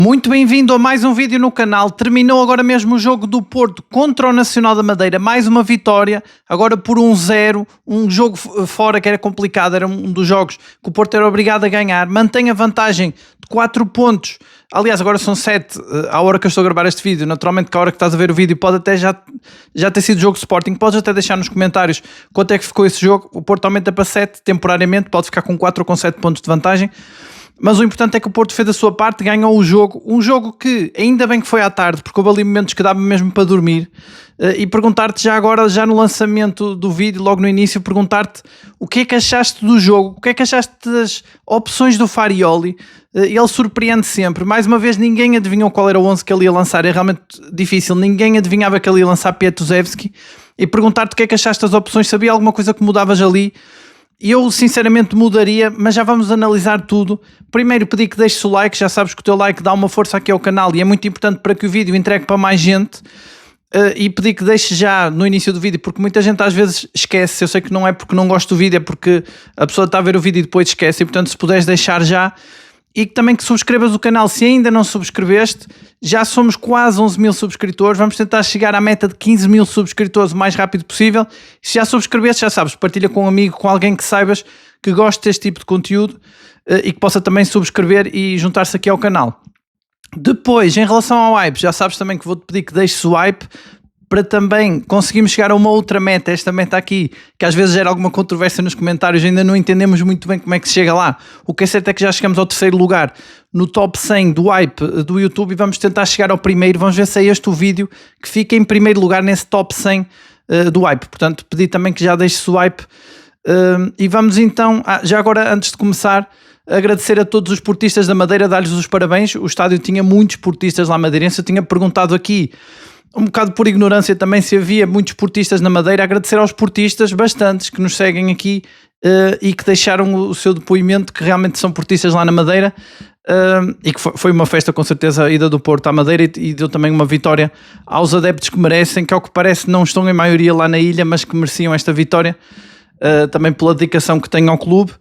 Muito bem-vindo a mais um vídeo no canal. Terminou agora mesmo o jogo do Porto contra o Nacional da Madeira. Mais uma vitória, agora por 1-0. Um jogo fora que era complicado, era um dos jogos que o Porto era obrigado a ganhar. Mantém a vantagem de 4 pontos. Aliás, agora são 7 à hora que eu estou a gravar este vídeo. Naturalmente que a hora que estás a ver o vídeo pode até já ter sido jogo Sporting. Podes até deixar nos comentários quanto é que ficou esse jogo. O Porto aumenta para 7 temporariamente, pode ficar com 4 ou com 7 pontos de vantagem. Mas o importante é que o Porto fez a sua parte, ganhou o jogo. Um jogo que ainda bem que foi à tarde, porque houve ali momentos que dava mesmo para dormir. E perguntar-te já agora, já no lançamento do vídeo, logo no início, perguntar-te o que é que achaste do jogo, o que é que achaste das opções do Farioli. Ele surpreende sempre. Mais uma vez, ninguém adivinhou qual era o 11 que ele ia lançar. É realmente difícil. Ninguém adivinhava que ele ia lançar Pietuzewski. E perguntar-te o que é que achaste das opções. Sabia alguma coisa que mudavas ali? Eu sinceramente mudaria, mas já vamos analisar tudo. Primeiro pedi que deixes o like, já sabes que o teu like dá uma força aqui ao canal e é muito importante para que o vídeo entregue para mais gente. E pedi que deixes já no início do vídeo, porque muita gente às vezes esquece. Eu sei que não é porque não gosto do vídeo, é porque a pessoa está a ver o vídeo e depois esquece. E portanto, se puderes deixar já. E também que subscrevas o canal se ainda não subscreveste. Já somos quase 11 mil subscritores. Vamos tentar chegar à meta de 15 mil subscritores o mais rápido possível. Se já subscreveste, já sabes, partilha com um amigo, com alguém que saibas que goste deste tipo de conteúdo e que possa também subscrever e juntar-se aqui ao canal. Depois, em relação ao hype, já sabes também que vou-te pedir que deixes o hype para também conseguirmos chegar a uma outra meta, esta meta aqui, que às vezes gera alguma controvérsia nos comentários, ainda não entendemos muito bem como é que se chega lá. O que é certo é que já chegamos ao terceiro lugar no top 100 do hype do YouTube e vamos tentar chegar ao primeiro, vamos ver se é este o vídeo que fica em primeiro lugar nesse top 100 do hype. Portanto, pedi também que já deixes o hype e vamos então, já agora antes de começar, agradecer a todos os portistas da Madeira, dar-lhes os parabéns. O estádio tinha muitos portistas lá madeirenses, eu tinha perguntado aqui um bocado por ignorância também se havia muitos portistas na Madeira. Agradecer aos portistas, bastantes, que nos seguem aqui e que deixaram o seu depoimento, que realmente são portistas lá na Madeira e que foi uma festa com certeza a ida do Porto à Madeira e deu também uma vitória aos adeptos que merecem, que ao que parece não estão em maioria lá na ilha, mas que mereciam esta vitória também pela dedicação que têm ao clube.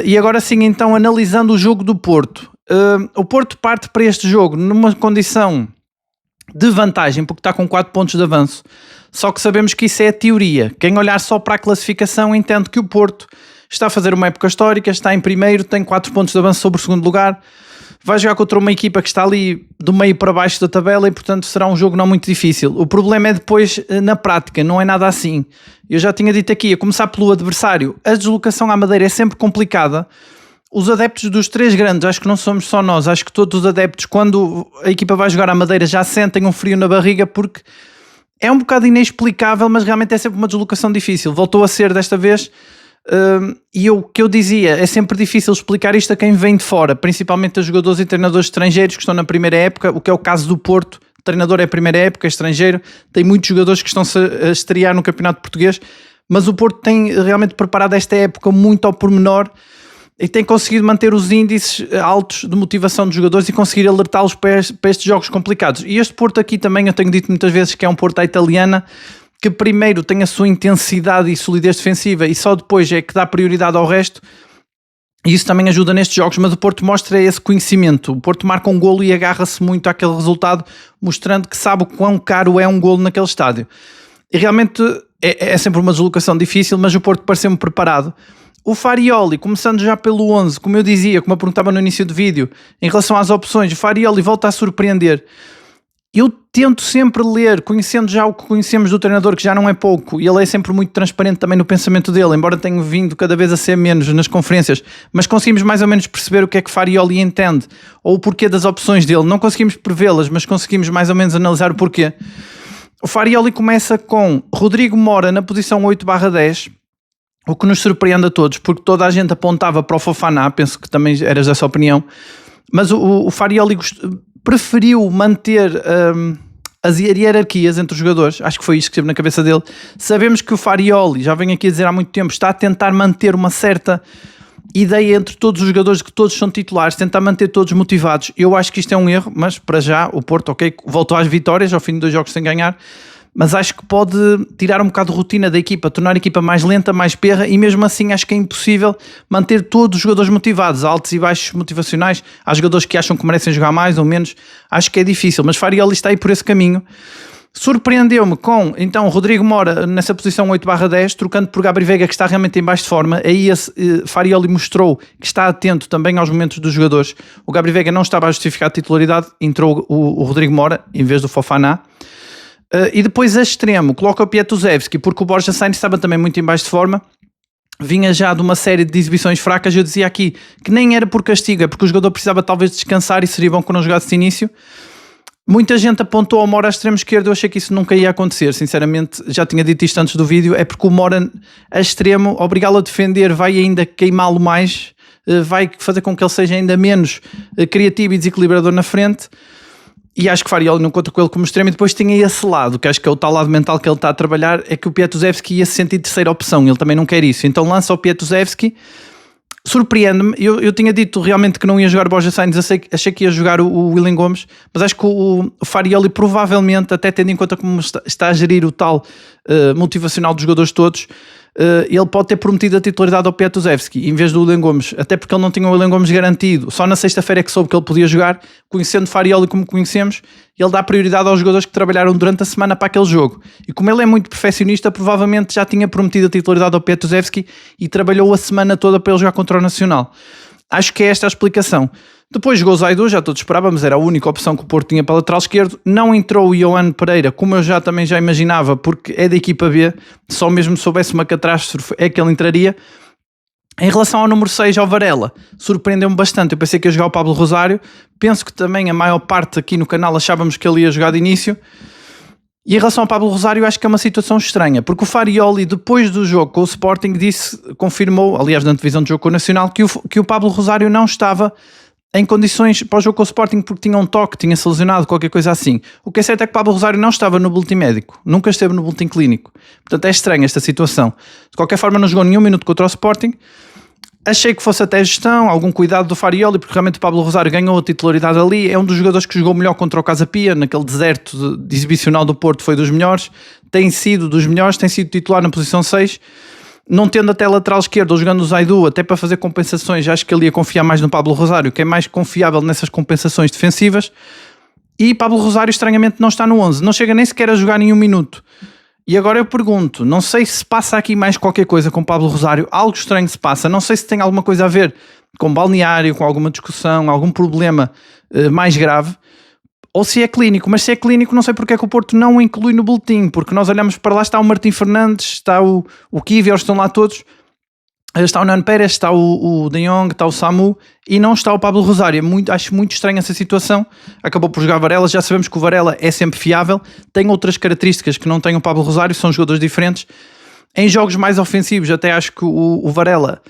E agora sim, então, analisando o jogo do Porto. O Porto parte para este jogo numa condição de vantagem, porque está com 4 pontos de avanço. Só que sabemos que isso é a teoria. Quem olhar só para a classificação entende que o Porto está a fazer uma época histórica, está em primeiro, tem 4 pontos de avanço sobre o segundo lugar, vai jogar contra uma equipa que está ali do meio para baixo da tabela e portanto será um jogo não muito difícil. O problema é depois na prática, não é nada assim. Eu já tinha dito aqui, a começar pelo adversário, a deslocação à Madeira é sempre complicada. Os adeptos dos 3 grandes, acho que não somos só nós, acho que todos os adeptos, quando a equipa vai jogar à Madeira, já sentem um frio na barriga, porque é um bocado inexplicável, mas realmente é sempre uma deslocação difícil. Voltou a ser desta vez, e o que eu dizia, é sempre difícil explicar isto a quem vem de fora, principalmente a jogadores e treinadores estrangeiros que estão na primeira época, o que é o caso do Porto. O treinador é a primeira época, é estrangeiro, tem muitos jogadores que estão-se a estrear no Campeonato Português, mas o Porto tem realmente preparado esta época muito ao pormenor, e tem conseguido manter os índices altos de motivação dos jogadores e conseguir alertá-los para estes jogos complicados. E este Porto aqui também, eu tenho dito muitas vezes que é um Porto à italiana, que primeiro tem a sua intensidade e solidez defensiva e só depois é que dá prioridade ao resto. E isso também ajuda nestes jogos, mas o Porto mostra esse conhecimento. O Porto marca um golo e agarra-se muito àquele resultado, mostrando que sabe o quão caro é um golo naquele estádio. E realmente é sempre uma deslocação difícil, mas o Porto pareceu-me preparado. O Farioli, começando já pelo 11, como eu dizia, como eu perguntava no início do vídeo, em relação às opções, o Farioli volta a surpreender. Eu tento sempre ler, conhecendo já o que conhecemos do treinador, que já não é pouco, e ele é sempre muito transparente também no pensamento dele, embora tenha vindo cada vez a ser menos nas conferências, mas conseguimos mais ou menos perceber o que é que Farioli entende, ou o porquê das opções dele. Não conseguimos prevê-las, mas conseguimos mais ou menos analisar o porquê. O Farioli começa com Rodrigo Mora na posição 8/10, o que nos surpreende a todos, porque toda a gente apontava para o Fofana, penso que também eras dessa opinião, mas o Farioli preferiu manter as hierarquias entre os jogadores. Acho que foi isto que esteve na cabeça dele. Sabemos que o Farioli, já venho aqui a dizer há muito tempo, está a tentar manter uma certa ideia entre todos os jogadores, que todos são titulares, tentar manter todos motivados. Eu acho que isto é um erro, mas para já o Porto, ok, voltou às vitórias ao fim de 2 jogos sem ganhar, mas acho que pode tirar um bocado de rotina da equipa, tornar a equipa mais lenta, mais perra, e mesmo assim acho que é impossível manter todos os jogadores motivados, altos e baixos motivacionais. Há jogadores que acham que merecem jogar mais ou menos, acho que é difícil, mas Farioli está aí por esse caminho. Surpreendeu-me com, então, Rodrigo Mora nessa posição 8/10, trocando por Gabri Veiga, que está realmente em baixo de forma. Aí Farioli mostrou que está atento também aos momentos dos jogadores. O Gabri Veiga não estava a justificar a titularidade, entrou o Rodrigo Mora em vez do Fofana. E depois a extremo, coloca o Pietuzewski, porque o Borja Sainz estava também muito em baixo de forma. Vinha já de uma série de exibições fracas. Eu dizia aqui que nem era por castigo, é porque o jogador precisava talvez descansar e seria bom que não jogasse de início. Muita gente apontou ao Mora a extremo esquerdo, eu achei que isso nunca ia acontecer, sinceramente, já tinha dito isto antes do vídeo, é porque o Mora a extremo, obrigá-lo a defender, vai ainda queimá-lo mais, vai fazer com que ele seja ainda menos criativo e desequilibrador na frente, e acho que Farioli não conta com ele como extremo. E depois tinha esse lado, que acho que é o tal lado mental que ele está a trabalhar, é que o Pietuzewski ia se sentir terceira opção, ele também não quer isso, então lança o Pietuzewski. Surpreende-me, eu tinha dito realmente que não ia jogar Borja Sainz, achei que ia jogar o Willian Gomes, mas acho que o Farioli provavelmente, até tendo em conta como está a gerir o tal motivacional dos jogadores todos, ele pode ter prometido a titularidade ao Pietuzewski em vez do Willian Gomes, até porque ele não tinha o Willian Gomes garantido. Só na sexta-feira é que soube que ele podia jogar. Conhecendo Farioli como conhecemos, ele dá prioridade aos jogadores que trabalharam durante a semana para aquele jogo, e como ele é muito perfeccionista, provavelmente já tinha prometido a titularidade ao Pietuzewski e trabalhou a semana toda para ele jogar contra o Nacional. Acho que é esta a explicação. Depois jogou o Zaidu, já todos esperávamos, era a única opção que o Porto tinha para lateral esquerdo. Não entrou o Ioane Pereira, como eu também já imaginava, porque é da equipa B, só mesmo soubesse uma catástrofe é que ele entraria. Em relação ao número 6, ao Varela, surpreendeu-me bastante. Eu pensei que ia jogar o Pablo Rosário, penso que também a maior parte aqui no canal achávamos que ele ia jogar de início. E em relação ao Pablo Rosário, acho que é uma situação estranha, porque o Farioli, depois do jogo com o Sporting, confirmou, aliás, na divisão de jogo com o Nacional, que o Pablo Rosário não estava em condições para o jogo com o Sporting porque tinha um toque, tinha-se lesionado, qualquer coisa assim. O que é certo é que o Pablo Rosário não estava no boletim médico, nunca esteve no boletim clínico. Portanto, é estranha esta situação. De qualquer forma, não jogou nenhum minuto contra o Sporting. Achei que fosse até gestão, algum cuidado do Farioli, porque realmente o Pablo Rosário ganhou a titularidade ali, é um dos jogadores que jogou melhor contra o Casa Pia, naquele deserto de exibicional do Porto, foi dos melhores, tem sido dos melhores, tem sido titular na posição 6, não tendo até lateral esquerdo ou jogando o Zaidu, até para fazer compensações, acho que ele ia confiar mais no Pablo Rosário, que é mais confiável nessas compensações defensivas, e Pablo Rosário estranhamente não está no 11, não chega nem sequer a jogar nenhum minuto. E agora eu pergunto, não sei se passa aqui mais qualquer coisa com Pablo Rosário, algo estranho se passa, não sei se tem alguma coisa a ver com balneário, com alguma discussão, algum problema mais grave, ou se é clínico, mas se é clínico não sei porque é que o Porto não o inclui no boletim, porque nós olhamos para lá, está o Martim Fernandes, está o Kivior, estão lá todos, está o Nan Pérez, está o De Jong, está o Samu e não está o Pablo Rosário. Acho muito estranha essa situação. Acabou por jogar Varela, já sabemos que o Varela é sempre fiável, tem outras características que não tem o Pablo Rosário, são jogadores diferentes. Em jogos mais ofensivos até acho que o Varela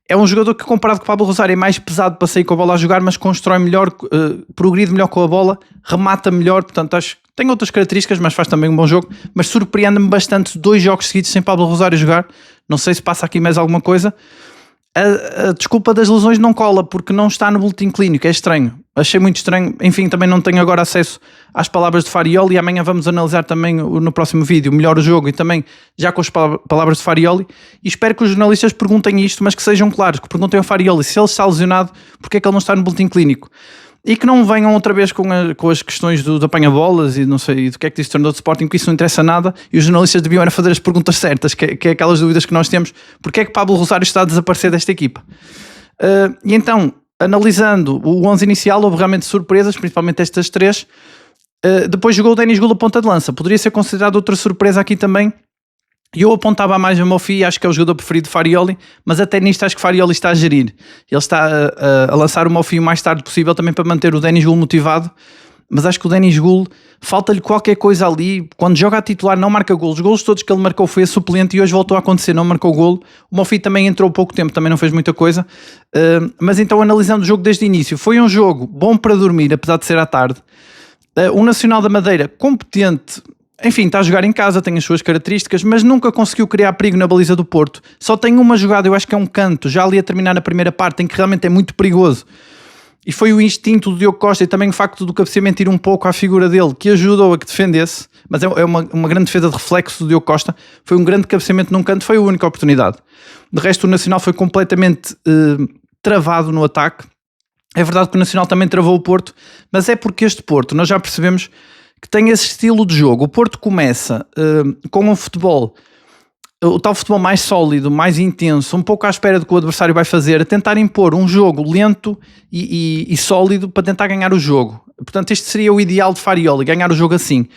é um jogador que, comparado com o Pablo Rosário, é mais pesado para sair com a bola a jogar, mas constrói melhor, progride melhor com a bola, remata melhor, portanto acho que tem outras características, mas faz também um bom jogo. Mas surpreende-me bastante 2 jogos seguidos sem Pablo Rosário jogar. Não sei se passa aqui mais alguma coisa. A desculpa das lesões não cola, porque não está no boletim clínico, é estranho. Achei muito estranho. Enfim, também não tenho agora acesso às palavras de Farioli e amanhã vamos analisar também no próximo vídeo melhor o jogo e também já com as palavras de Farioli, e espero que os jornalistas perguntem isto, mas que sejam claros, que perguntem ao Farioli se ele está lesionado, porque é que ele não está no boletim clínico. E que não venham outra vez com as questões do apanha-bolas e não sei do que é que disse o treinador de Sporting, que isso não interessa nada, e os jornalistas deviam era fazer as perguntas certas, que é aquelas dúvidas que nós temos, porque é que Pablo Rosário está a desaparecer desta equipa. E então, analisando o 11 inicial, houve realmente surpresas, principalmente estas 3. Depois jogou o Denis Gula ponta de lança, poderia ser considerado outra surpresa aqui também. E eu apontava mais a Mofi, acho que é o jogador preferido de Farioli, mas até nisto acho que Farioli está a gerir. Ele está a lançar o Mofi o mais tarde possível também para manter o Denis Gul motivado, mas acho que o Denis Gul falta-lhe qualquer coisa ali. Quando joga a titular não marca golos. Os golos todos que ele marcou foi a suplente e hoje voltou a acontecer, não marcou golo. O Mofi também entrou pouco tempo, também não fez muita coisa. Mas então, analisando o jogo desde o início, foi um jogo bom para dormir, apesar de ser à tarde. O Nacional da Madeira, competente, enfim, está a jogar em casa, tem as suas características, mas nunca conseguiu criar perigo na baliza do Porto. Só tem uma jogada, eu acho que é um canto, já ali a terminar a primeira parte, em que realmente é muito perigoso. e foi o instinto do Diogo Costa e também o facto do cabeceamento ir um pouco à figura dele que ajudou a que defendesse, mas é uma grande defesa de reflexo do Diogo Costa, foi um grande cabeceamento num canto, foi a única oportunidade. De resto o Nacional foi completamente travado no ataque. É verdade que o Nacional também travou o Porto, mas é porque este Porto, nós já percebemos que tem esse estilo de jogo. O Porto começa com um futebol, o tal futebol mais sólido, mais intenso, um pouco à espera do que o adversário vai fazer, a tentar impor um jogo lento e sólido para tentar ganhar o jogo. Portanto, este seria o ideal de Farioli, ganhar o jogo assim.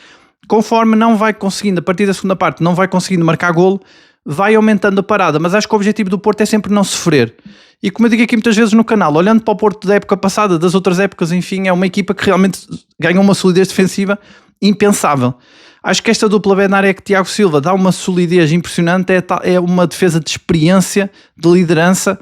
Conforme não vai conseguindo, a partir da segunda parte, não vai conseguindo marcar golo, vai aumentando a parada, mas acho que o objetivo do Porto é sempre não sofrer. E como eu digo aqui muitas vezes no canal, olhando para o Porto da época passada, das outras épocas, enfim, é uma equipa que realmente ganha uma solidez defensiva impensável. Acho que esta dupla Bednarek-Tiago Silva dá uma solidez impressionante, é uma defesa de experiência, de liderança,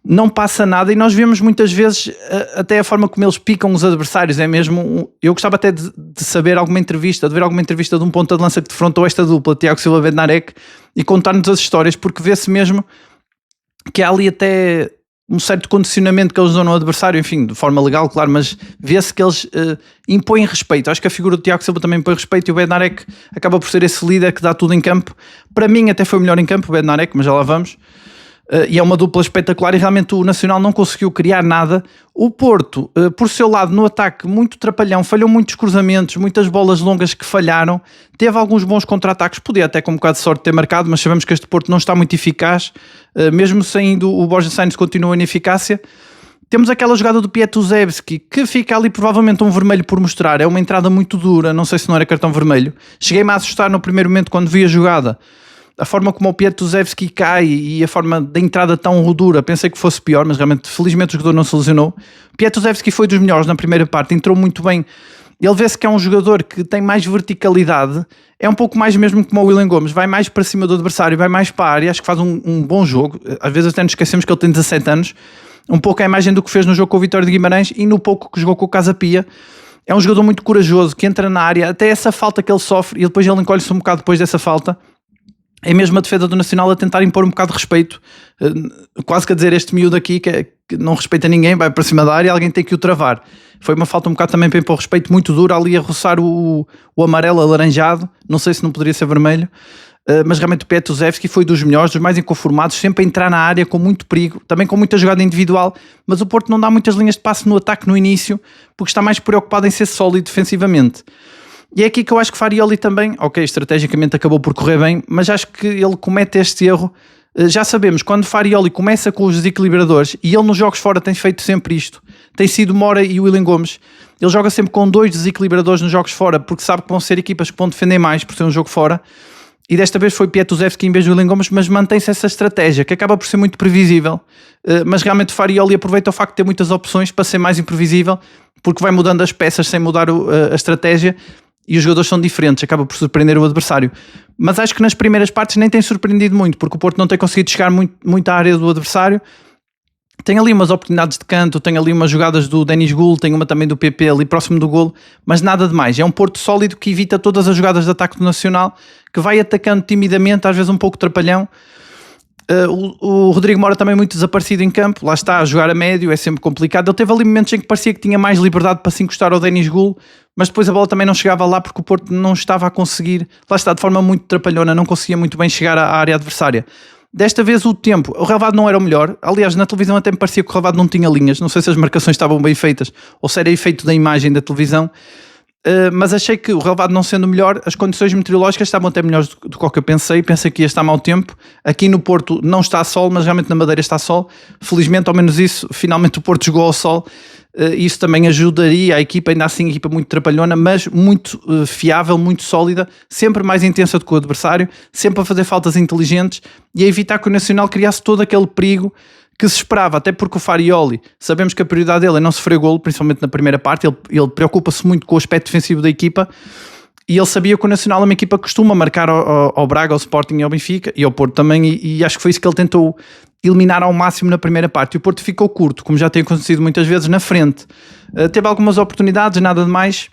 não passa nada, e nós vemos muitas vezes até a forma como eles picam os adversários, é mesmo, eu gostava até de saber alguma entrevista, de ver alguma entrevista de um ponta de lança que defrontou esta dupla, Tiago Silva Bednarek, e contar-nos as histórias, porque vê-se mesmo que há ali até um certo condicionamento que eles dão no adversário, enfim, de forma legal, claro, mas vê-se que eles impõem respeito. Acho que a figura do Tiago Silva também impõe respeito, e o Bednarek acaba por ser esse líder que dá tudo em campo. Para mim até foi o melhor em campo, o Bednarek, mas já lá vamos. E é uma dupla espetacular, e realmente o Nacional não conseguiu criar nada. O Porto, por seu lado, no ataque, muito trapalhão, falhou muitos cruzamentos, muitas bolas longas que falharam, teve alguns bons contra-ataques, podia até com um bocado de sorte ter marcado, mas sabemos que este Porto não está muito eficaz, mesmo saindo o Borja Sainz continua em ineficácia. Temos aquela jogada do Pietuzewski, que fica ali provavelmente um vermelho por mostrar, é uma entrada muito dura, não sei se não era cartão vermelho. Cheguei-me a assustar no primeiro momento quando vi a jogada, a forma como o Pietuzewski cai e a forma da entrada tão dura, pensei que fosse pior, mas realmente, felizmente, o jogador não se lesionou. Pietuzewski foi dos melhores na primeira parte, entrou muito bem. Ele vê-se que é um jogador que tem mais verticalidade, é um pouco mais mesmo como o Willian Gomes, vai mais para cima do adversário, vai mais para a área, acho que faz um bom jogo. Às vezes até nos esquecemos que ele tem 17 anos, um pouco a imagem do que fez no jogo com o Vitória de Guimarães e no pouco que jogou com o Casa Pia. É um jogador muito corajoso, que entra na área, até essa falta que ele sofre, e depois ele encolhe-se um bocado depois dessa falta. É mesmo a defesa do Nacional a tentar impor um bocado de respeito, quase que a dizer, este miúdo aqui que não respeita ninguém, vai para cima da área, alguém tem que o travar. Foi uma falta um bocado também para impor respeito, muito dura, ali a roçar o amarelo alaranjado, não sei se não poderia ser vermelho, mas realmente o Pietuzewski foi dos melhores, dos mais inconformados, sempre a entrar na área com muito perigo, também com muita jogada individual, mas o Porto não dá muitas linhas de passe no ataque no início, porque está mais preocupado em ser sólido defensivamente. E é aqui que eu acho que Farioli também, ok, estrategicamente acabou por correr bem, mas acho que ele comete este erro. Já sabemos, quando Farioli começa com os desequilibradores, e ele nos jogos fora tem feito sempre isto, tem sido Mora e Willian Gomes, ele joga sempre com 2 desequilibradores nos jogos fora, porque sabe que vão ser equipas que vão defender mais por ser um jogo fora, e desta vez foi Pietuzewski em vez de Willian Gomes, mas mantém-se essa estratégia, que acaba por ser muito previsível, mas realmente Farioli aproveita o facto de ter muitas opções para ser mais imprevisível, porque vai mudando as peças sem mudar a estratégia, e os jogadores são diferentes, acaba por surpreender o adversário. Mas acho que nas primeiras partes nem tem surpreendido muito, porque o Porto não tem conseguido chegar muito à área do adversário. Tem ali umas oportunidades de canto, tem ali umas jogadas do Denis Gul, tem uma também do PP ali próximo do golo, mas nada de mais. É um Porto sólido que evita todas as jogadas de ataque do Nacional, que vai atacando timidamente, às vezes um pouco trapalhão. O Rodrigo Mora também muito desaparecido em campo, lá está a jogar a médio, é sempre complicado. Ele teve ali momentos em que parecia que tinha mais liberdade para se encostar ao Denis Gul, mas depois a bola também não chegava lá porque o Porto não estava a conseguir, lá está, de forma muito trapalhona, não conseguia muito bem chegar à área adversária. Desta vez o relevado não era o melhor, aliás na televisão até me parecia que o relevado não tinha linhas, não sei se as marcações estavam bem feitas ou se era efeito da imagem da televisão. Mas achei que o relevado não sendo melhor, as condições meteorológicas estavam até melhores do que eu pensei que ia estar mau tempo. Aqui no Porto não está sol, mas realmente na Madeira está sol, felizmente ao menos isso, finalmente o Porto jogou ao sol, isso também ajudaria a equipa, ainda assim a equipa muito trapalhona, mas muito fiável, muito sólida, sempre mais intensa do que o adversário, sempre a fazer faltas inteligentes e a evitar que o Nacional criasse todo aquele perigo que se esperava, até porque o Farioli, sabemos que a prioridade dele é não sofrer golo, principalmente na primeira parte, ele preocupa-se muito com o aspecto defensivo da equipa, e ele sabia que o Nacional é uma equipa que costuma marcar ao Braga, ao Sporting e ao Benfica, e ao Porto também, e acho que foi isso que ele tentou eliminar ao máximo na primeira parte, e o Porto ficou curto, como já tem acontecido muitas vezes, na frente. Teve algumas oportunidades, nada de mais,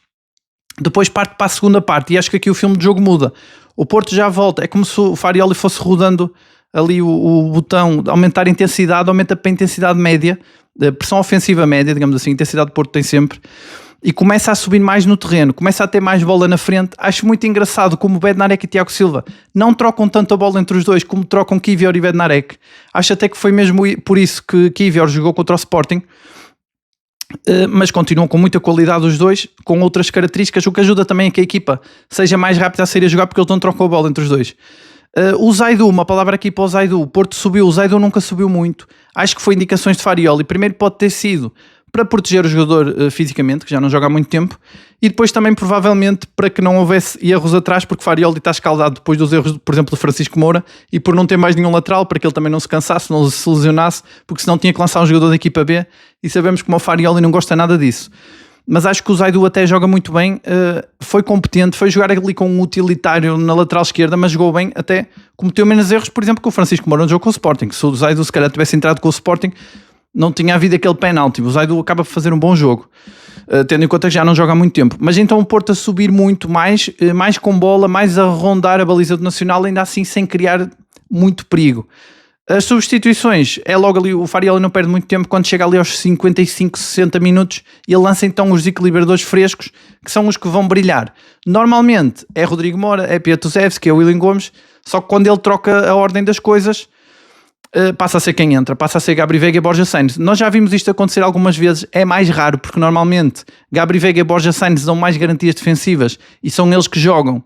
depois parte para a segunda parte, e acho que aqui o filme de jogo muda. O Porto já volta, é como se o Farioli fosse rodando ali o botão de aumentar a intensidade, aumenta para a intensidade média, pressão ofensiva média, digamos assim, intensidade do Porto tem sempre, e começa a subir mais no terreno, começa a ter mais bola na frente. Acho muito engraçado como o Bednarek e Tiago Silva não trocam tanto a bola entre os dois como trocam Kiwior e Bednarek. Acho até que foi mesmo por isso que Kiwior jogou contra o Sporting, mas continuam com muita qualidade os dois, com outras características, o que ajuda também a que a equipa seja mais rápida a sair a jogar, porque eles não trocam a bola entre os dois. O Zaidu, uma palavra aqui para o Zaidu. O Porto subiu, o Zaidu nunca subiu muito. Acho que foi indicações de Farioli. Primeiro pode ter sido para proteger o jogador fisicamente, que já não joga há muito tempo, e depois também provavelmente para que não houvesse erros atrás, porque Farioli está escaldado depois dos erros, por exemplo, do Francisco Moura, e por não ter mais nenhum lateral, para que ele também não se cansasse, não se lesionasse, porque senão tinha que lançar um jogador da equipa B, e sabemos que o Farioli não gosta nada disso. Mas acho que o Zaidu até joga muito bem, foi competente, foi jogar ali com um utilitário na lateral esquerda, mas jogou bem, até cometeu menos erros, por exemplo, que o Francisco Moura no jogo com o Sporting. Se o Zaidu se calhar tivesse entrado com o Sporting, não tinha havido aquele penalti. O Zaidu acaba por fazer um bom jogo, tendo em conta que já não joga há muito tempo. Mas então o Porto a subir muito mais com bola, mais a rondar a baliza do Nacional, ainda assim sem criar muito perigo. As substituições, é logo ali, o Farioli não perde muito tempo, quando chega ali aos 55, 60 minutos, ele lança então os desequilibradores frescos, que são os que vão brilhar. Normalmente é Rodrigo Moura, é Piatuzevski, é William Gomes, só que quando ele troca a ordem das coisas, passa a ser quem entra, passa a ser Gabri Veiga e Borja Sainz. Nós já vimos isto acontecer algumas vezes, é mais raro, porque normalmente Gabri Veiga e Borja Sainz dão mais garantias defensivas e são eles que jogam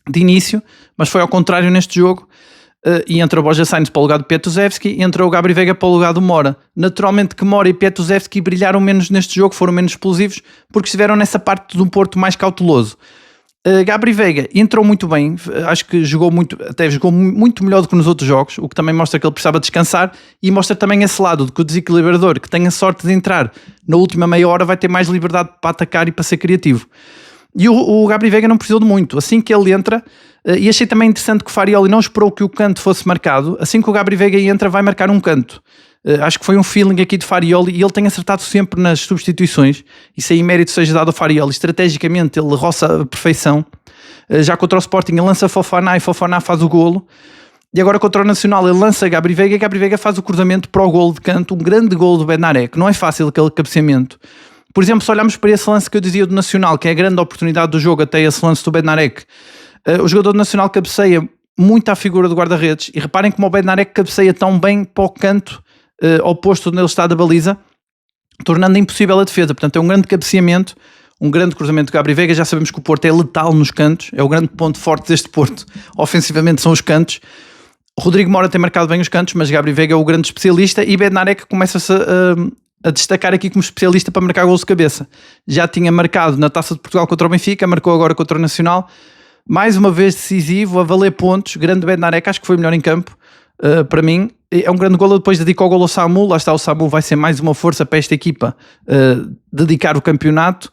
de início, mas foi ao contrário neste jogo. E entra o Borja Sainz para o lugar do Piatuzevski e entra o Gabri Veiga para o lugar do Moura. Naturalmente que Moura e Piatuzevski brilharam menos neste jogo, foram menos explosivos, porque estiveram nessa parte de um Porto mais cauteloso. Gabri Veiga entrou muito bem, acho que jogou muito melhor do que nos outros jogos, o que também mostra que ele precisava descansar, e mostra também esse lado de que o desequilibrador que tem a sorte de entrar na última meia hora vai ter mais liberdade para atacar e para ser criativo. E o Gabri Veiga não precisou de muito. Assim que ele entra, e achei também interessante que o Farioli não esperou que o canto fosse marcado. Assim que o Gabri Veiga entra, vai marcar um canto. Acho que foi um feeling aqui de Farioli, e ele tem acertado sempre nas substituições. Isso aí mérito seja dado ao Farioli. Estrategicamente ele roça a perfeição. Já contra o Sporting ele lança Fofana e Fofana faz o golo. E agora contra o Nacional ele lança Gabri Veiga e Gabri Veiga faz o cruzamento para o golo de canto. Um grande golo do Bednarek. Não é fácil aquele cabeceamento. Por exemplo, se olharmos para esse lance que eu dizia do Nacional, que é a grande oportunidade do jogo, até esse lance do Bednarek, o jogador do Nacional cabeceia muito à figura do guarda-redes, e reparem como o Bednarek cabeceia tão bem para o canto oposto onde ele está da baliza, tornando impossível a defesa. Portanto, é um grande cabeceamento, um grande cruzamento do Gabri Veiga. Já sabemos que o Porto é letal nos cantos, é o grande ponto forte deste Porto, ofensivamente são os cantos. Rodrigo Moura tem marcado bem os cantos, mas Gabri Veiga é o grande especialista, e Bednarek começa-se a destacar aqui como especialista para marcar gols de cabeça. Já tinha marcado na Taça de Portugal contra o Benfica, marcou agora contra o Nacional, mais uma vez decisivo, a valer pontos. Grande Bednarek, acho que foi o melhor em campo, para mim. É um grande golo, depois dedica o golo ao Samu. Lá está, o Samu vai ser mais uma força para esta equipa dedicar o campeonato,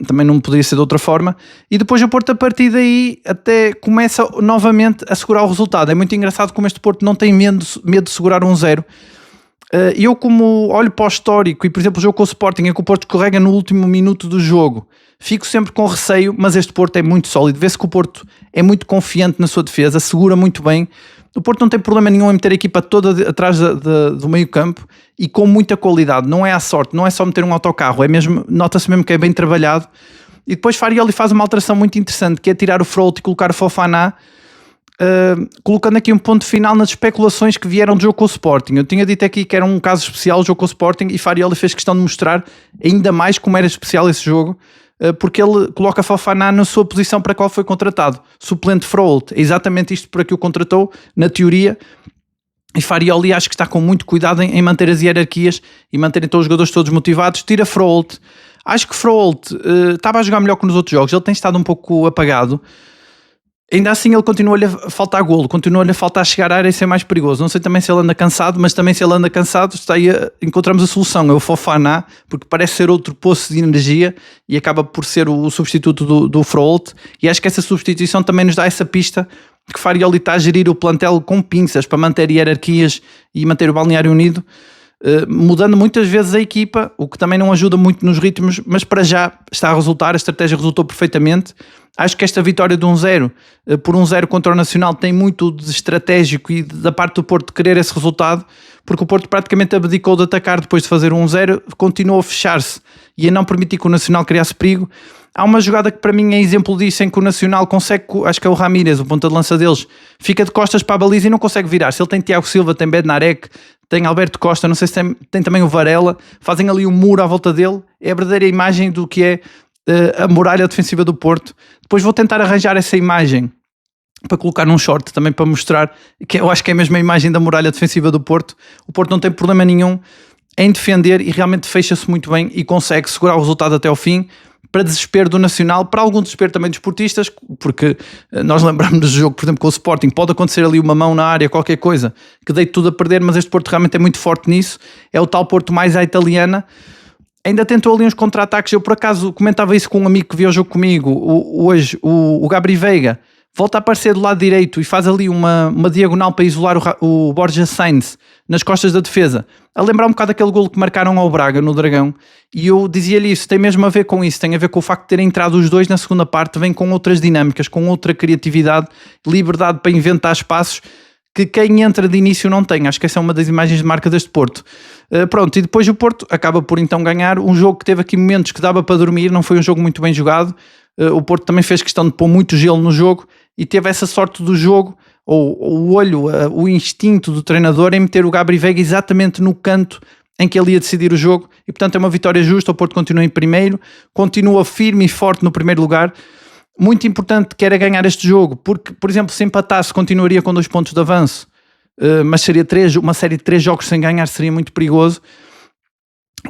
também não poderia ser de outra forma. E depois o Porto, a partir daí, até começa novamente a segurar o resultado. É muito engraçado como este Porto não tem medo de segurar 1-0. Eu, como olho para o histórico, e por exemplo o jogo com o Sporting, é que o Porto escorrega no último minuto do jogo, fico sempre com receio, mas este Porto é muito sólido. Vê-se que o Porto é muito confiante na sua defesa, segura muito bem. O Porto não tem problema nenhum em meter a equipa toda atrás do meio campo, e com muita qualidade. Não é à sorte, não é só meter um autocarro, é mesmo, nota-se mesmo que é bem trabalhado. E depois Farioli faz uma alteração muito interessante, que é tirar o Frolt e colocar o Fofana, colocando aqui um ponto final nas especulações que vieram do jogo com o Sporting. Eu tinha dito aqui que era um caso especial o jogo com o Sporting, e Farioli fez questão de mostrar ainda mais como era especial esse jogo, porque ele coloca Fofana na sua posição para a qual foi contratado, suplente Frolt. É exatamente isto para que o contratou, na teoria. E Farioli acho que está com muito cuidado em manter as hierarquias e manter então os jogadores todos motivados. Tira Frolt. Acho que Frolt estava a jogar melhor que nos outros jogos, ele tem estado um pouco apagado. Ainda assim ele continua-lhe a faltar golo, continua-lhe a faltar chegar à área e ser mais perigoso. Não sei também se ele anda cansado, mas também se ele anda cansado, está aí encontramos a solução, é o Fofana, porque parece ser outro poço de energia e acaba por ser o substituto do Frolt, e acho que essa substituição também nos dá essa pista de que Farioli está a gerir o plantel com pinças para manter hierarquias e manter o balneário unido, mudando muitas vezes a equipa, o que também não ajuda muito nos ritmos, mas para já está a resultar, a estratégia resultou perfeitamente. Acho que esta vitória de 1-0 por 1-0 contra o Nacional tem muito de estratégico e da parte do Porto de querer esse resultado, porque o Porto praticamente abdicou de atacar depois de fazer 1-0, continuou a fechar-se e a não permitir que o Nacional criasse perigo. Há uma jogada que para mim é exemplo disso, em que o Nacional consegue, acho que é o Ramírez, o ponta de lança deles, fica de costas para a baliza e não consegue virar. Se ele tem Tiago Silva, tem Bednarek, tem Alberto Costa, não sei se tem também o Varela, fazem ali um muro à volta dele, é a verdadeira imagem do que é a muralha defensiva do Porto. Depois vou tentar arranjar essa imagem para colocar num short também, para mostrar que eu acho que é mesmo a imagem da muralha defensiva do Porto. O Porto não tem problema nenhum em defender e realmente fecha-se muito bem e consegue segurar o resultado até ao fim, para desespero do Nacional, para algum desespero também dos portistas, porque nós lembramos do jogo, por exemplo, com o Sporting, pode acontecer ali uma mão na área, qualquer coisa, que deite tudo a perder, mas este Porto realmente é muito forte nisso, é o tal Porto mais à italiana. Ainda tentou ali uns contra-ataques, eu por acaso comentava isso com um amigo que viu o jogo comigo, hoje, o Gabri Veiga, volta a aparecer do lado direito e faz ali uma diagonal para isolar o Borja Sainz nas costas da defesa, a lembrar um bocado aquele golo que marcaram ao Braga no Dragão, e eu dizia-lhe isso, tem mesmo a ver com isso, tem a ver com o facto de terem entrado os dois na segunda parte, vem com outras dinâmicas, com outra criatividade, liberdade para inventar espaços que quem entra de início não tem. Acho que essa é uma das imagens de marca deste Porto. Pronto, e depois o Porto acaba por então ganhar um jogo que teve aqui momentos que dava para dormir, não foi um jogo muito bem jogado. O Porto também fez questão de pôr muito gelo no jogo e teve essa sorte do jogo, ou o olho, o instinto do treinador em meter o Gabri Veiga exatamente no canto em que ele ia decidir o jogo, e portanto é uma vitória justa. O Porto continua em primeiro, continua firme e forte no primeiro lugar. Muito importante que era ganhar este jogo, porque, por exemplo, se empatasse continuaria com 2 pontos de avanço, mas seria uma série de 3 jogos sem ganhar, seria muito perigoso.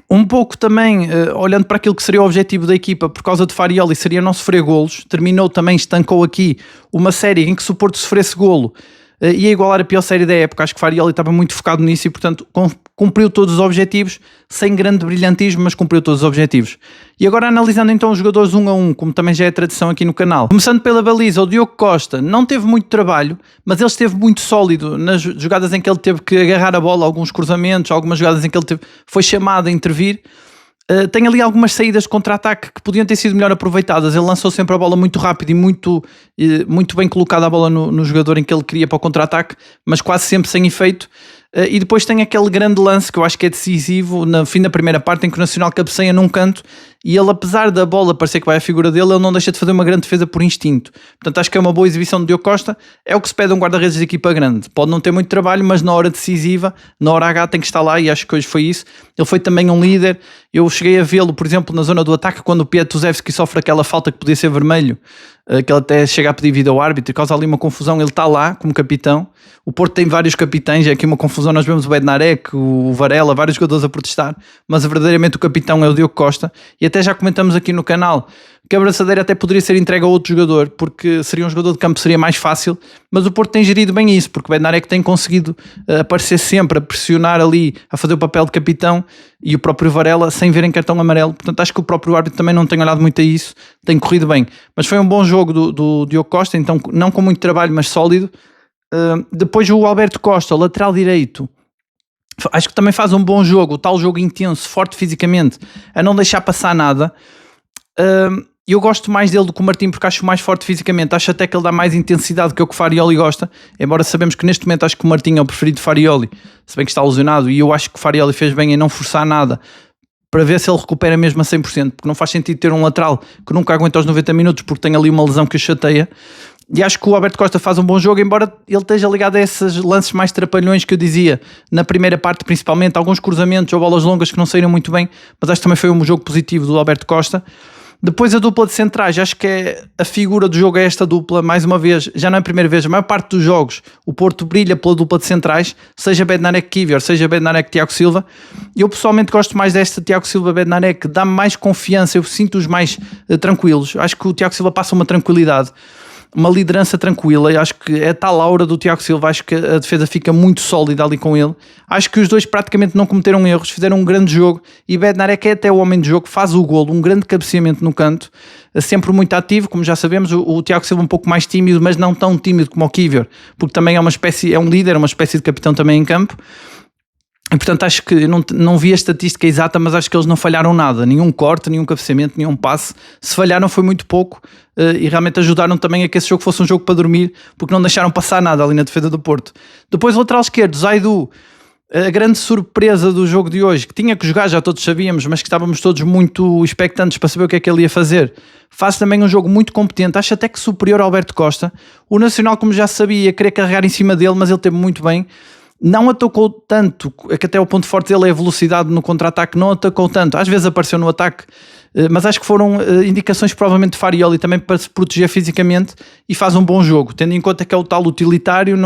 Um pouco também, olhando para aquilo que seria o objetivo da equipa, por causa de Farioli, seria não sofrer golos. Terminou também, estancou aqui uma série em que se o Porto sofresse golo, ia igualar a pior série da época. Acho que Farioli estava muito focado nisso e, portanto, cumpriu todos os objetivos, sem grande brilhantismo, mas cumpriu todos os objetivos. E agora, analisando então os jogadores 1 a 1, como também já é tradição aqui no canal. Começando pela baliza, o Diogo Costa não teve muito trabalho, mas ele esteve muito sólido nas jogadas em que ele teve que agarrar a bola, alguns cruzamentos, algumas jogadas em que ele foi chamado a intervir. Tem ali algumas saídas de contra-ataque que podiam ter sido melhor aproveitadas. Ele lançou sempre a bola muito rápido e muito bem colocada a bola no jogador em que ele queria para o contra-ataque, mas quase sempre sem efeito. E depois tem aquele grande lance que eu acho que é decisivo no fim da primeira parte, em que o Nacional cabeceia num canto e ele, apesar da bola parecer que vai à figura dele, ele não deixa de fazer uma grande defesa por instinto. Portanto, acho que é uma boa exibição do Diogo Costa. É o que se pede a um guarda-redes de equipa grande. Pode não ter muito trabalho, mas na hora decisiva, na hora H, tem que estar lá, e acho que hoje foi isso. Ele foi também um líder. Eu cheguei a vê-lo, por exemplo, na zona do ataque, quando o Piatuzewski sofre aquela falta que podia ser vermelho, que ele até chega a pedir vida ao árbitro, causa ali uma confusão. Ele está lá como capitão. O Porto tem vários capitães, é aqui uma confusão. Nós vemos o Bednarek, o Varela, vários jogadores a protestar, mas verdadeiramente o capitão é o Diogo Costa. E até já comentamos aqui no canal que a braçadeira até poderia ser entregue a outro jogador, porque seria um jogador de campo, seria mais fácil, mas o Porto tem gerido bem isso, porque o Bednarek tem conseguido aparecer sempre, a pressionar ali, a fazer o papel de capitão, e o próprio Varela sem verem cartão amarelo. Portanto, acho que o próprio árbitro também não tem olhado muito a isso, tem corrido bem. Mas foi um bom jogo do Diogo Costa, então não com muito trabalho, mas sólido. Depois o Alberto Costa, lateral direito, acho que também faz um bom jogo, o tal jogo intenso, forte fisicamente, a não deixar passar nada. Eu gosto mais dele do que o Martim, porque acho mais forte fisicamente. Acho até que ele dá mais intensidade que o que o Farioli gosta, embora sabemos que neste momento acho que o Martim é o preferido de Farioli, se bem que está lesionado, e eu acho que o Farioli fez bem em não forçar nada, para ver se ele recupera mesmo a 100%, porque não faz sentido ter um lateral que nunca aguenta os 90 minutos porque tem ali uma lesão que o chateia. E acho que o Alberto Costa faz um bom jogo, embora ele esteja ligado a esses lances mais trapalhões que eu dizia na primeira parte, principalmente alguns cruzamentos ou bolas longas que não saíram muito bem, mas acho que também foi um jogo positivo do Alberto Costa. Depois a dupla de centrais, acho que é a figura do jogo, é esta dupla, mais uma vez, já não é a primeira vez, a maior parte dos jogos o Porto brilha pela dupla de centrais, seja Bednarek-Kiwior, seja Bednarek-Tiago Silva. Eu pessoalmente gosto mais desta Tiago Silva-Bednarek, dá-me mais confiança, eu sinto-os mais tranquilos. Acho que o Tiago Silva passa uma tranquilidade, uma liderança tranquila, e acho que é a tal aura do Tiago Silva. Acho que a defesa fica muito sólida ali com ele. Acho que os dois praticamente não cometeram erros, fizeram um grande jogo, e Bednarek é até o homem de jogo, faz o golo, um grande cabeceamento no canto, sempre muito ativo, como já sabemos. O Tiago Silva um pouco mais tímido, mas não tão tímido como o Kiwior, porque também é um líder, uma espécie de capitão também em campo. E portanto acho que não vi a estatística exata, mas acho que eles não falharam nada, nenhum corte, nenhum cabeceamento, nenhum passe. Se falharam foi muito pouco, e realmente ajudaram também a que esse jogo fosse um jogo para dormir, porque não deixaram passar nada ali na defesa do Porto. Depois lateral esquerdo, Zaidu, A grande surpresa do jogo de hoje, que tinha que jogar, já todos sabíamos, mas que estávamos todos muito expectantes para saber o que é que ele ia fazer, faz também um jogo muito competente, acho até que superior ao Alberto Costa. O Nacional, como já sabia, queria carregar em cima dele, mas ele teve muito bem. Não atacou tanto, que até o ponto forte dele é a velocidade no contra-ataque, não atacou tanto, às vezes apareceu no ataque, mas acho que foram indicações provavelmente de Farioli também para se proteger fisicamente, e faz um bom jogo, tendo em conta que é o tal utilitário,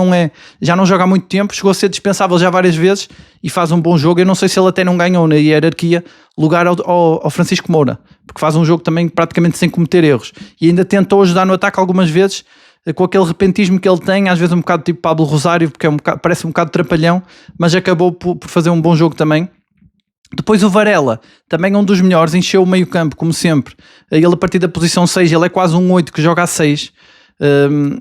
já não joga há muito tempo, chegou a ser dispensável já várias vezes e faz um bom jogo. Eu não sei se ele até não ganhou na hierarquia lugar ao Francisco Moura, porque faz um jogo também praticamente sem cometer erros, e ainda tentou ajudar no ataque algumas vezes, com aquele repentismo que ele tem, às vezes um bocado tipo Pablo Rosário, porque parece um bocado trapalhão, mas acabou por fazer um bom jogo também. Depois o Varela, também um dos melhores, encheu o meio campo, como sempre. Ele a partir da posição 6, ele é quase um 8 que joga a 6.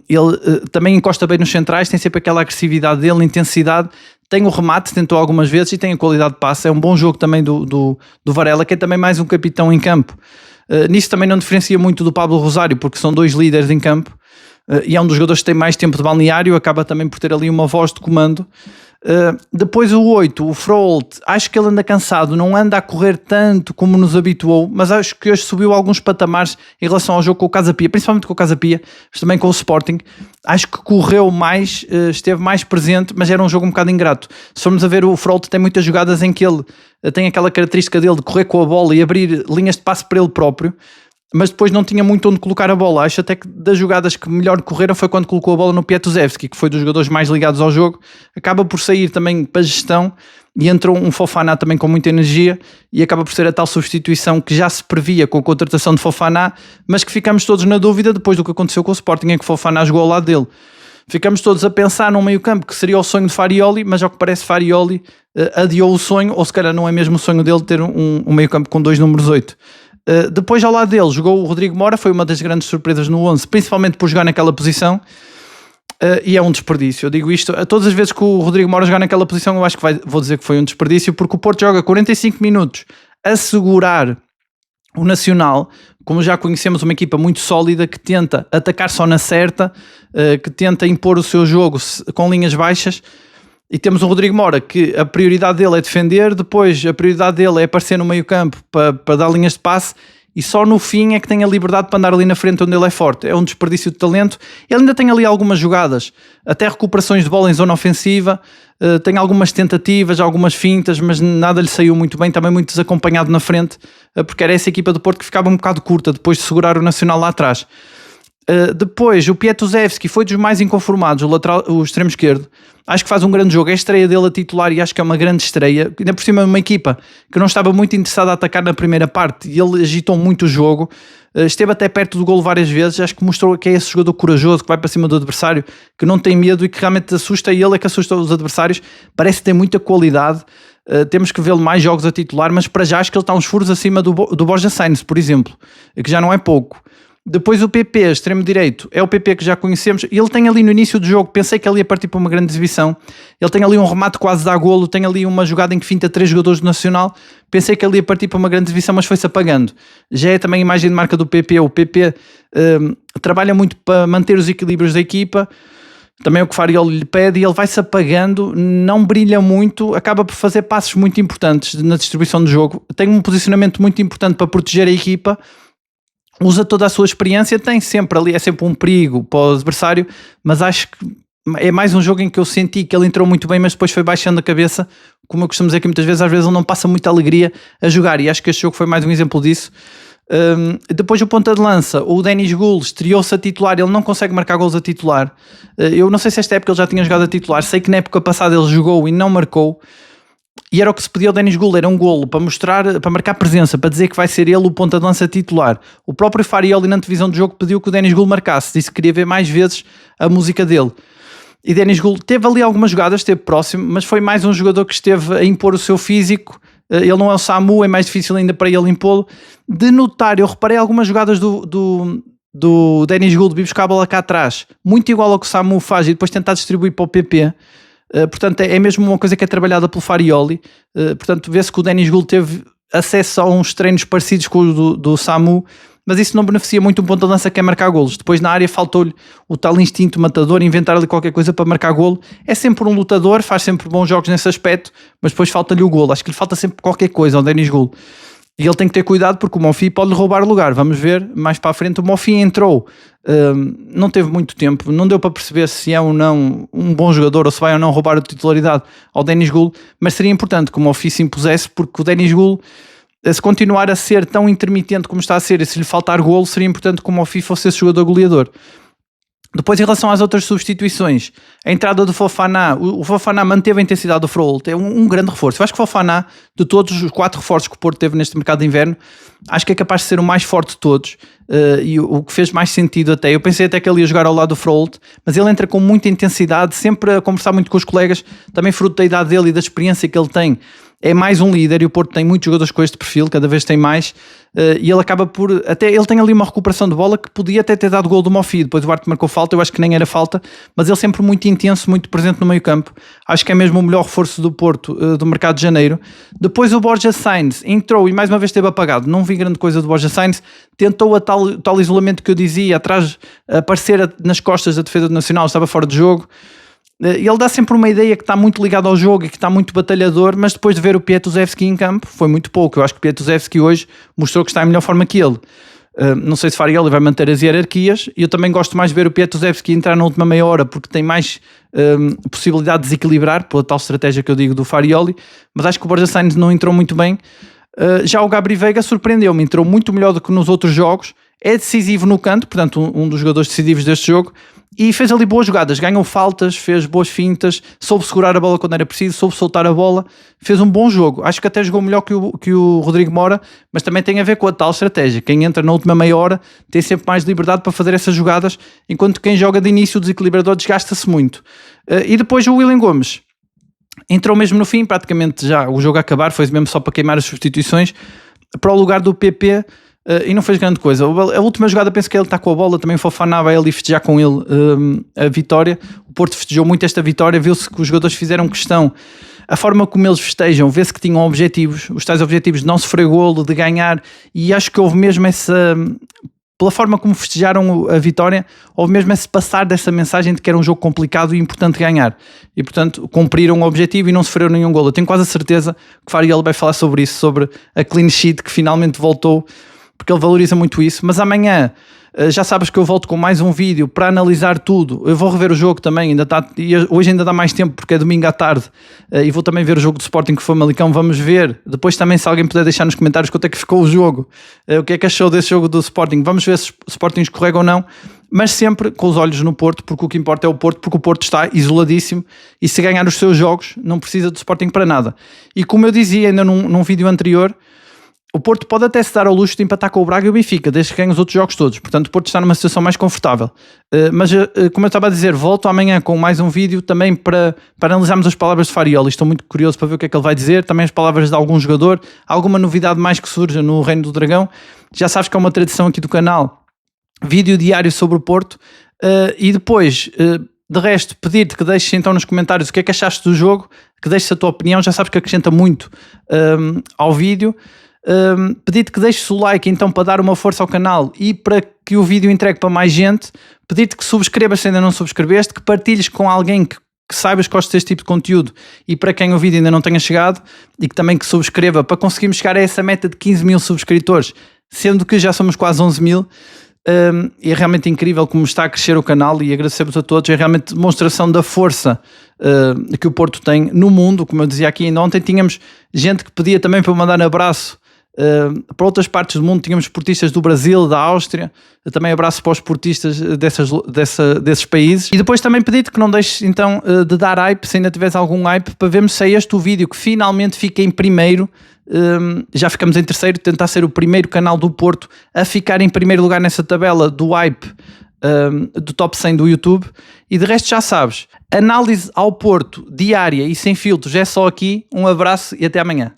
Ele também encosta bem nos centrais, tem sempre aquela agressividade dele, intensidade, tem o remate, tentou algumas vezes, e tem a qualidade de passe. É um bom jogo também do Varela, que é também mais um capitão em campo. Nisso também não diferencia muito do Pablo Rosário, porque são dois líderes em campo. E é um dos jogadores que tem mais tempo de balneário, acaba também por ter ali uma voz de comando. Depois o 8, o Froholt, acho que ele anda cansado, não anda a correr tanto como nos habituou, mas acho que hoje subiu alguns patamares em relação ao jogo com o Casa Pia, principalmente com o Casa Pia, mas também com o Sporting. Acho que correu mais, esteve mais presente, mas era um jogo um bocado ingrato. Se formos a ver, o Froholt tem muitas jogadas em que ele tem aquela característica dele de correr com a bola e abrir linhas de passe para ele próprio, mas depois não tinha muito onde colocar a bola. Acho até que das jogadas que melhor correram foi quando colocou a bola no Pietuzewski, que foi dos jogadores mais ligados ao jogo. Acaba por sair também para a gestão, e entrou um Fofana também com muita energia, e acaba por ser a tal substituição que já se previa com a contratação de Fofana, mas que ficamos todos na dúvida depois do que aconteceu com o Sporting, em que Fofana jogou ao lado dele. Ficamos todos a pensar num meio campo que seria o sonho de Farioli, mas ao que parece Farioli adiou o sonho, ou se calhar não é mesmo o sonho dele ter um meio campo com dois números 8. Depois ao lado dele jogou o Rodrigo Mora, foi uma das grandes surpresas no 11, principalmente por jogar naquela posição, e é um desperdício. Eu digo isto, todas as vezes que o Rodrigo Mora jogar naquela posição eu acho que vou dizer que foi um desperdício, porque o Porto joga 45 minutos a segurar o Nacional, como já conhecemos, uma equipa muito sólida que tenta atacar só na certa, que tenta impor o seu jogo com linhas baixas. E temos o Rodrigo Mora, que a prioridade dele é defender, depois a prioridade dele é aparecer no meio campo para dar linhas de passe, e só no fim é que tem a liberdade para andar ali na frente onde ele é forte. É um desperdício de talento. Ele ainda tem ali algumas jogadas, até recuperações de bola em zona ofensiva, tem algumas tentativas, algumas fintas, mas nada lhe saiu muito bem, também muito desacompanhado na frente, porque era essa equipa do Porto que ficava um bocado curta depois de segurar o Nacional lá atrás. Depois o Pietuzewski foi dos mais inconformados, o extremo esquerdo. Acho que faz um grande jogo, é a estreia dele a titular, e acho que é uma grande estreia, ainda por cima de uma equipa que não estava muito interessada a atacar na primeira parte, e ele agitou muito o jogo, esteve até perto do golo várias vezes. Acho que mostrou que é esse jogador corajoso, que vai para cima do adversário, que não tem medo e que realmente assusta, e ele é que assusta os adversários. Parece que tem muita qualidade. Temos que vê-lo mais jogos a titular, mas para já acho que ele está uns furos acima do Borja Sainz, por exemplo, que já não é pouco. Depois o PP, extremo direito, é o PP que já conhecemos. Ele tem ali no início do jogo, pensei que ele ia partir para uma grande exibição. Ele tem ali um remate quase dá golo, tem ali uma jogada em que finta 3 jogadores do Nacional. Pensei que ele ia partir para uma grande exibição, mas foi-se apagando. Já é também a imagem de marca do PP. O PP trabalha muito para manter os equilíbrios da equipa. Também é o que Farioli lhe pede, e ele vai-se apagando, não brilha muito, acaba por fazer passos muito importantes na distribuição do jogo. Tem um posicionamento muito importante para proteger a equipa. Usa toda a sua experiência, tem sempre ali, é sempre um perigo para o adversário, mas acho que é mais um jogo em que eu senti que ele entrou muito bem, mas depois foi baixando a cabeça, como eu costumo dizer que muitas vezes, às vezes ele não passa muita alegria a jogar, e acho que este jogo foi mais um exemplo disso. Depois o ponta de lança, o Denis Goul estreou-se a titular, ele não consegue marcar gols a titular. Eu não sei se esta época ele já tinha jogado a titular, sei que na época passada ele jogou e não marcou. E era o que se pedia ao Denis Goul, era um golo para mostrar, para marcar presença, para dizer que vai ser ele o ponta de lança titular. O próprio Farioli na antevisão do jogo pediu que o Denis Goul marcasse, disse que queria ver mais vezes a música dele. E Denis Goul teve ali algumas jogadas, esteve próximo, mas foi mais um jogador que esteve a impor o seu físico. Ele não é o Samu, é mais difícil ainda para ele impô-lo. De notar, eu reparei algumas jogadas do Denis Goul de vir buscar a bola cá atrás, muito igual ao que o Samu faz, e depois tentar distribuir para o PP. Portanto, é mesmo uma coisa que é trabalhada pelo Farioli. Portanto, vê-se que o Denis Goul teve acesso a uns treinos parecidos com o do Samu, mas isso não beneficia muito um ponta de lança que é marcar golos. Depois na área faltou-lhe o tal instinto matador, inventar ali qualquer coisa para marcar golo. É sempre um lutador, faz sempre bons jogos nesse aspecto, mas depois falta-lhe o golo. Acho que lhe falta sempre qualquer coisa ao Denis Gould. E ele tem que ter cuidado porque o Monfils pode lhe roubar o lugar. Vamos ver mais para a frente. O Monfils entrou, não teve muito tempo, não deu para perceber se é ou não um bom jogador ou se vai ou não roubar a titularidade ao Denis Gould, mas seria importante que o Monfils se impusesse, porque o Denis Gould, se continuar a ser tão intermitente como está a ser e se lhe faltar golo, seria importante que o Monfils fosse esse jogador goleador. Depois, em relação às outras substituições, a entrada do Fofana, o Fofana manteve a intensidade do Froholt, é um grande reforço. Eu acho que o Fofana, de todos os 4 reforços que o Porto teve neste mercado de inverno, acho que é capaz de ser o mais forte de todos, e o que fez mais sentido até. Eu pensei até que ele ia jogar ao lado do Froholt, mas ele entra com muita intensidade, sempre a conversar muito com os colegas, também fruto da idade dele e da experiência que ele tem. É mais um líder e o Porto tem muitos jogadores com este perfil, cada vez tem mais, e ele acaba por, até ele tem ali uma recuperação de bola que podia até ter dado gol do Monfils, depois o Arte marcou falta, eu acho que nem era falta, mas ele sempre muito intenso, muito presente no meio campo. Acho que é mesmo o melhor reforço do Porto, do mercado de janeiro. Depois o Borja Sainz entrou e mais uma vez esteve apagado, não vi grande coisa do Borja Sainz, tentou a tal isolamento que eu dizia, atrás, aparecer nas costas da defesa do Nacional, estava fora de jogo. Ele dá sempre uma ideia que está muito ligado ao jogo e que está muito batalhador, mas depois de ver o Pietuzewski em campo, foi muito pouco. Eu acho que o Pietuzewski hoje mostrou que está em melhor forma que ele. Não sei se Farioli vai manter as hierarquias, e eu também gosto mais de ver o Pietuzewski entrar na última meia hora, porque tem mais possibilidade de desequilibrar, pela tal estratégia que eu digo do Farioli, mas acho que o Borja Sainz não entrou muito bem. Já o Gabri Veiga surpreendeu-me, entrou muito melhor do que nos outros jogos, é decisivo no canto, portanto um dos jogadores decisivos deste jogo, e fez ali boas jogadas, ganhou faltas, fez boas fintas, soube segurar a bola quando era preciso, soube soltar a bola, fez um bom jogo. Acho que até jogou melhor que o Rodrigo Mora, mas também tem a ver com a tal estratégia. Quem entra na última meia hora tem sempre mais liberdade para fazer essas jogadas, enquanto quem joga de início, o desequilibrador, desgasta-se muito. E depois o William Gomes entrou mesmo no fim, praticamente já o jogo a acabar, foi mesmo só para queimar as substituições, para o lugar do PP, e não fez grande coisa. A última jogada, penso que ele está com a bola, também o Fofana vai ali festejar com ele a vitória. O Porto festejou muito esta vitória, viu-se que os jogadores fizeram questão, a forma como eles festejam, vê-se que tinham objetivos, os tais objetivos de não sofrer golo, de ganhar, e acho que houve mesmo essa, pela forma como festejaram a vitória, houve mesmo esse passar dessa mensagem de que era um jogo complicado e importante ganhar, e portanto cumpriram o objetivo e não sofreram nenhum golo. Eu tenho quase a certeza que Farioli vai falar sobre isso, sobre a clean sheet que finalmente voltou, porque ele valoriza muito isso. Mas amanhã já sabes que eu volto com mais um vídeo para analisar tudo. Eu vou rever o jogo também, hoje ainda dá mais tempo porque é domingo à tarde, e vou também ver o jogo do Sporting com o Famalicão. Vamos ver, depois também, se alguém puder deixar nos comentários quanto é que ficou o jogo, o que é que achou desse jogo do Sporting. Vamos ver se o Sporting escorrega ou não, mas sempre com os olhos no Porto, porque o que importa é o Porto, porque o Porto está isoladíssimo e se ganhar os seus jogos não precisa do Sporting para nada. E como eu dizia ainda num vídeo anterior, o Porto pode até se dar ao luxo de empatar com o Braga e o Benfica, desde que ganhe os outros jogos todos. Portanto, o Porto está numa situação mais confortável. Mas, como eu estava a dizer, volto amanhã com mais um vídeo também para analisarmos as palavras de Farioli. Estou muito curioso para ver o que é que ele vai dizer. Também as palavras de algum jogador. Alguma novidade mais que surja no Reino do Dragão. Já sabes que é uma tradição aqui do canal. Vídeo diário sobre o Porto. E depois, de resto, pedir-te que deixes então nos comentários o que é que achaste do jogo. Que deixes a tua opinião. Já sabes que acrescenta muito ao vídeo. Pedir-te que deixes o like então para dar uma força ao canal e para que o vídeo entregue para mais gente. Pedir-te que subscrevas se ainda não subscreveste, que partilhes com alguém que saibas que gosta deste tipo de conteúdo e para quem o vídeo ainda não tenha chegado, e que também que subscreva para conseguirmos chegar a essa meta de 15 mil subscritores, sendo que já somos quase 11 mil. E é realmente incrível como está a crescer o canal, e agradecemos a todos. É realmente demonstração da força que o Porto tem no mundo. Como eu dizia aqui ainda ontem, tínhamos gente que pedia também para mandar abraço para outras partes do mundo. Tínhamos esportistas do Brasil, da Áustria, também abraço para os esportistas desses países. E depois também pedi-te que não deixes então de dar hype, se ainda tiveres algum hype, para vermos se é este o vídeo que finalmente fica em primeiro. Já ficamos em terceiro, tentar ser o primeiro canal do Porto a ficar em primeiro lugar nessa tabela do hype do top 100 do YouTube. E de resto já sabes, análise ao Porto diária e sem filtros é só aqui. Um abraço e até amanhã.